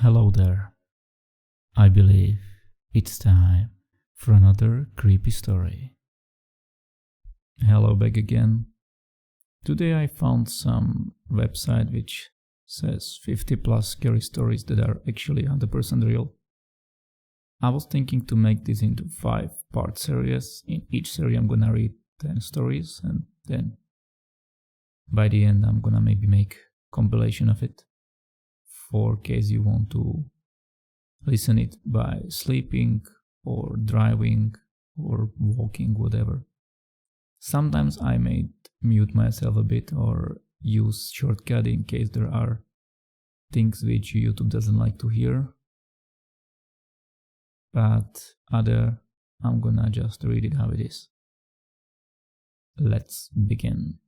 Hello there. I believe it's time for another creepy story. Hello back again. Today I found some website which says 50 plus scary stories that are actually 100% real. I was thinking to make this into 5-part series. In each series I'm gonna read 10 stories and then by the end I'm gonna maybe make compilation of it for case you want to listen it by sleeping or driving or walking, whatever. Sometimes I may mute myself a bit or use shortcut in case there are things which YouTube doesn't like to hear. But I'm gonna just read it how it is. Let's begin.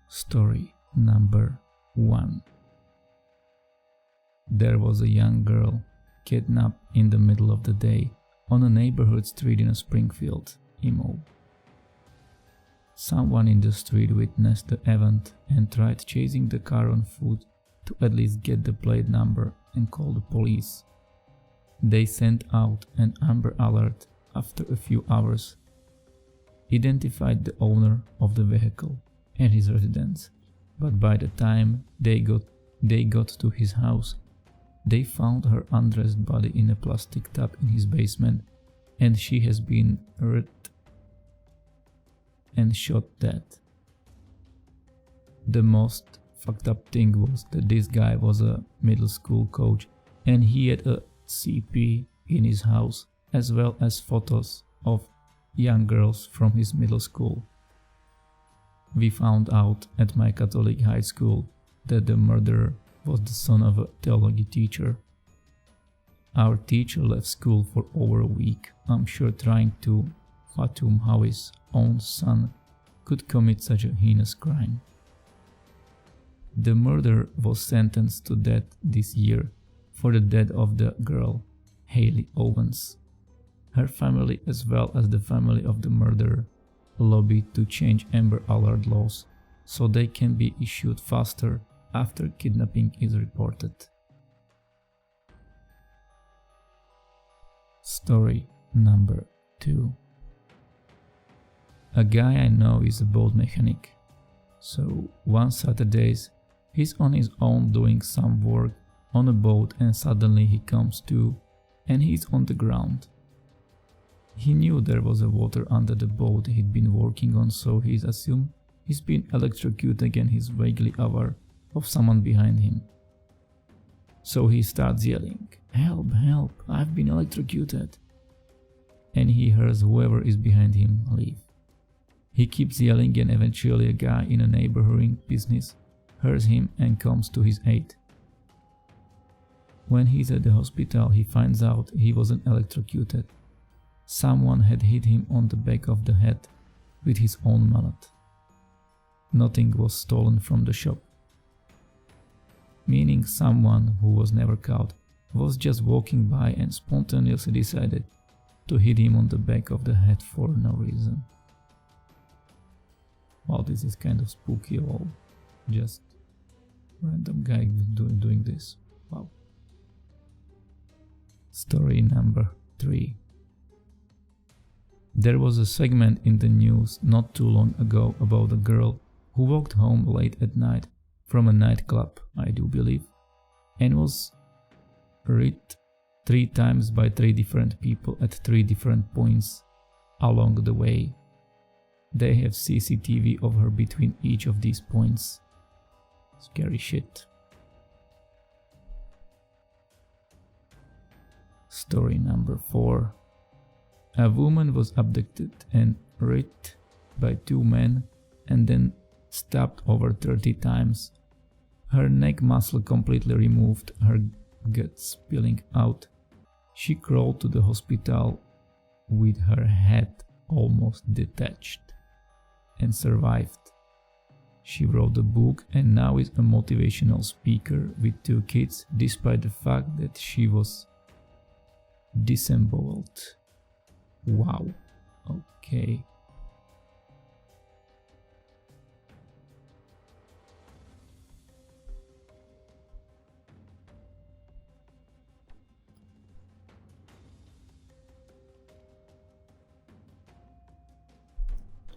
Story number 1. There was a young girl kidnapped in the middle of the day on a neighborhood street in Springfield, Imo. Someone in the street witnessed the event and tried chasing the car on foot to at least get the plate number and call the police. They sent out an Amber Alert after a few hours, identified the owner of the vehicle and his residence, but by the time they got to his house, they found her undressed body in a plastic tub in his basement, and she has been ripped and shot dead. The most fucked up thing was that this guy was a middle school coach and he had a CP in his house as well as photos of young girls from his middle school. We found out at my Catholic high school that the murderer was the son of a theology teacher. Our teacher left school for over a week, I'm sure trying to fathom how his own son could commit such a heinous crime. The murderer was sentenced to death this year for the death of the girl, Haley Owens. Her family as well as the family of the murderer lobbied to change Amber Alert laws so they can be issued faster after kidnapping is reported. Story number 2. A guy I know is a boat mechanic. So one Saturday he's on his own doing some work on a boat and suddenly he comes to and he's on the ground. He knew there was a water under the boat he'd been working on, so he's assumed he's been electrocuted and he's vaguely aware of someone behind him. So he starts yelling, "Help, help, I've been electrocuted." And he hears whoever is behind him leave. He keeps yelling and eventually a guy in a neighboring business hears him and comes to his aid. When he's at the hospital, he finds out he wasn't electrocuted. Someone had hit him on the back of the head with his own mallet. Nothing was stolen from the shop, meaning someone who was never caught was just walking by and spontaneously decided to hit him on the back of the head for no reason. Wow, this is kind of spooky, or just random guy doing this. Wow. Story number 3. There was a segment in the news not too long ago about a girl who walked home late at night from a nightclub, I do believe, and was raped 3 times by 3 different people at 3 different points along the way. They have CCTV of her between each of these points. Scary shit. Story number 4. A woman was abducted and raped by 2 men and then stabbed over 30 times. Her neck muscle completely removed, her guts spilling out. She crawled to the hospital with her head almost detached and survived. She wrote a book and now is a motivational speaker with 2 kids despite the fact that she was disemboweled. Wow. Okay.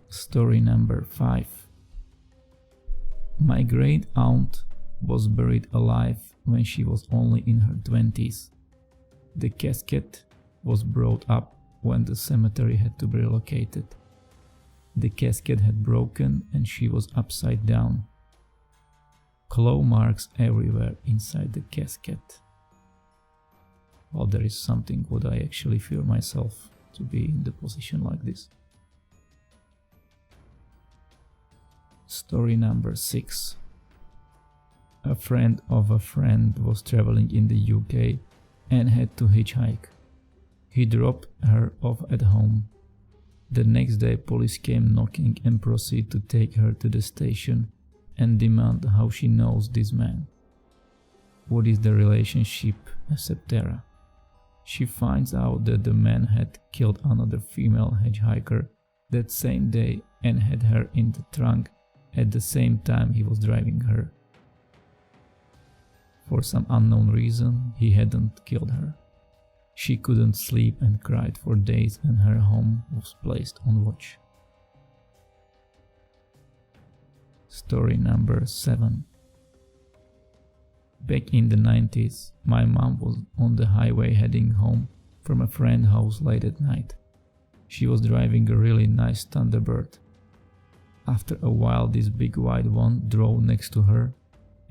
Story number 5. My great aunt was buried alive when she was only in her 20s. The casket was brought up when the cemetery had to be relocated. The casket had broken and she was upside down. Claw marks everywhere inside the casket. Well, there is something what I actually fear myself to be in the position like this. Story number 6. A friend of a friend was traveling in the UK and had to hitchhike. He dropped her off at home. The next day police came knocking and proceed to take her to the station and demand how she knows this man. What is the relationship, etc. She finds out that the man had killed another female hitchhiker that same day and had her in the trunk at the same time he was driving her. For some unknown reason, he hadn't killed her. She couldn't sleep and cried for days and her home was placed on watch. Story number 7. Back in the 90s, my mom was on the highway heading home from a friend's house late at night. She was driving a really nice Thunderbird. After a while, this big white one drove next to her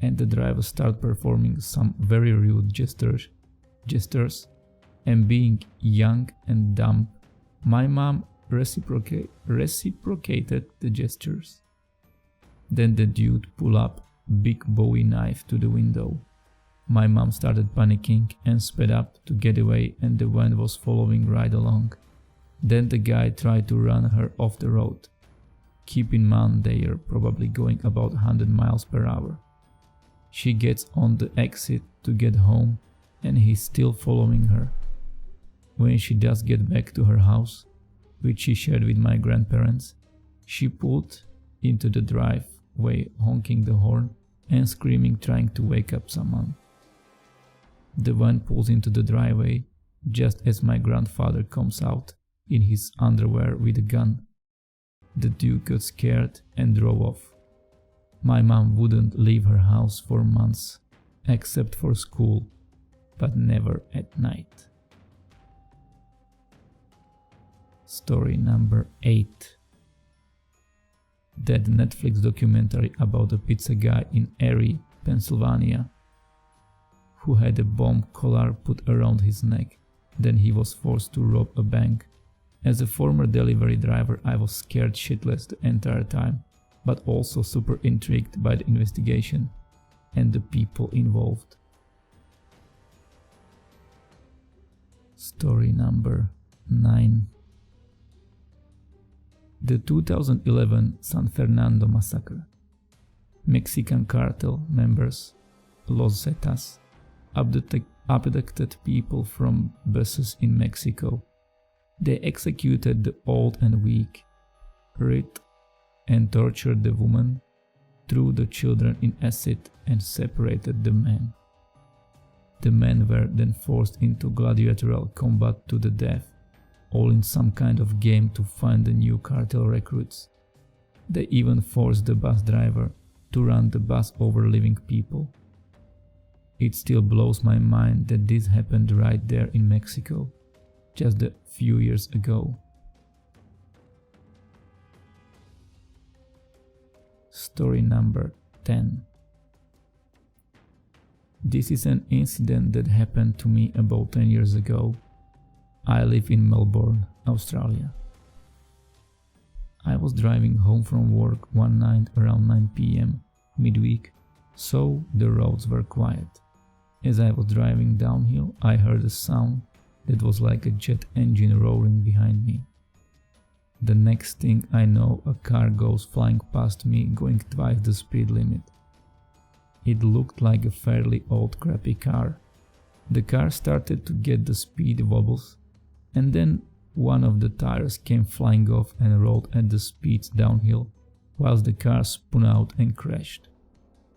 and the driver started performing some very rude gestures and being young and dumb. My mom reciprocated the gestures. Then the dude pulled up big Bowie knife to the window. My mom started panicking and sped up to get away and the van was following right along. Then the guy tried to run her off the road. Keep in mind they are probably going about 100 miles per hour. She gets on the exit to get home and he's still following her. When she does get back to her house, which she shared with my grandparents, she pulled into the driveway honking the horn and screaming, trying to wake up someone. The van pulls into the driveway just as my grandfather comes out in his underwear with a gun. The dude got scared and drove off. My mom wouldn't leave her house for months, except for school, but never at night. Story number 8. That Netflix documentary about a pizza guy in Erie, Pennsylvania, who had a bomb collar put around his neck. Then he was forced to rob a bank. As a former delivery driver, I was scared shitless the entire time, but also super intrigued by the investigation and the people involved. Story number 9. The 2011 San Fernando massacre. Mexican cartel members, Los Zetas, abducted people from buses in Mexico. They executed the old and weak, raped and tortured the woman, threw the children in acid and separated the men. The men were then forced into gladiatorial combat to the death, all in some kind of game to find the new cartel recruits. They even forced the bus driver to run the bus over living people. It still blows my mind that this happened right there in Mexico, just a few years ago. Story number 10. This is an incident that happened to me about 10 years ago. I live in Melbourne, Australia. I was driving home from work one night around 9 p.m. midweek, so the roads were quiet. As I was driving downhill, I heard a sound that was like a jet engine roaring behind me. The next thing I know, a car goes flying past me, going twice the speed limit. It looked like a fairly old crappy car. The car started to get the speed wobbles, and then one of the tires came flying off and rolled at the speeds downhill, whilst the car spun out and crashed.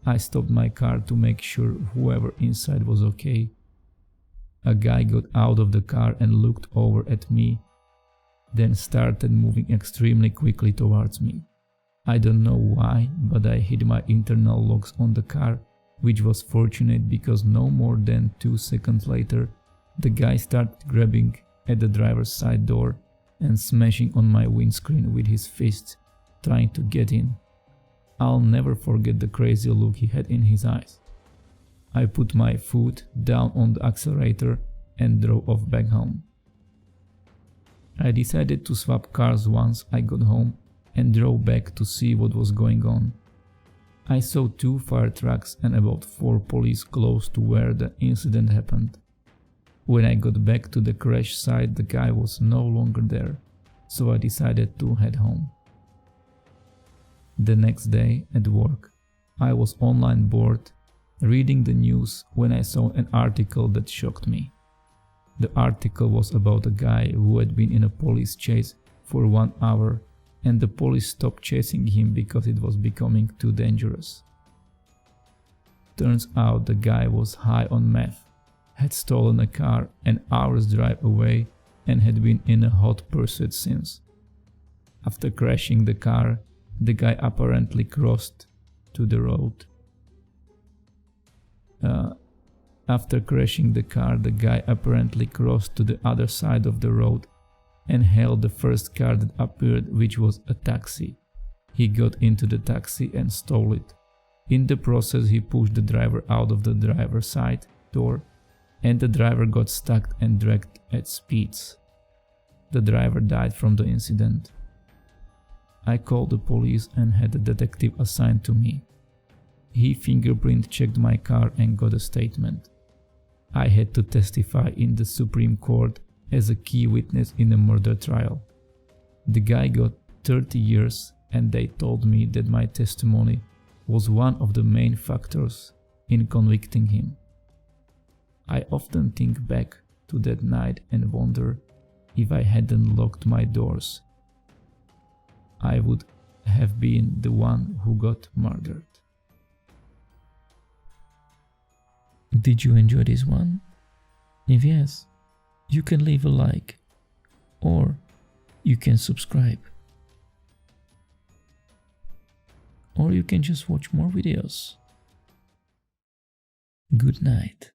I stopped my car to make sure whoever inside was okay. A guy got out of the car and looked over at me. then started moving extremely quickly towards me. I don't know why, but I hit my internal locks on the car, which was fortunate because no more than 2 seconds later, the guy started grabbing at the driver's side door and smashing on my windscreen with his fists, trying to get in. I'll never forget the crazy look he had in his eyes. I put my foot down on the accelerator and drove off back home. I decided to swap cars once I got home and drove back to see what was going on. I saw 2 fire trucks and about 4 police close to where the incident happened. When I got back to the crash site, the guy was no longer there, so I decided to head home. The next day at work, I was online bored, reading the news when I saw an article that shocked me. The article was about a guy who had been in a police chase for 1 hour and the police stopped chasing him because it was becoming too dangerous. Turns out the guy was high on meth, had stolen a car an hour's drive away and had been in a hot pursuit since. After crashing the car, the guy apparently crossed to the road. After crashing the car, the guy apparently crossed to the other side of the road and hailed the first car that appeared, which was a taxi. He got into the taxi and stole it. In the process, he pushed the driver out of the driver's side door, and the driver got stuck and dragged at speeds. The driver died from the incident. I called the police and had a detective assigned to me. He fingerprint checked my car and got a statement. I had to testify in the Supreme Court as a key witness in a murder trial. The guy got 30 years and they told me that my testimony was one of the main factors in convicting him. I often think back to that night and wonder if I hadn't locked my doors, I would have been the one who got murdered. Did you enjoy this one? If yes, you can leave a like or you can subscribe. Or you can just watch more videos. Good night.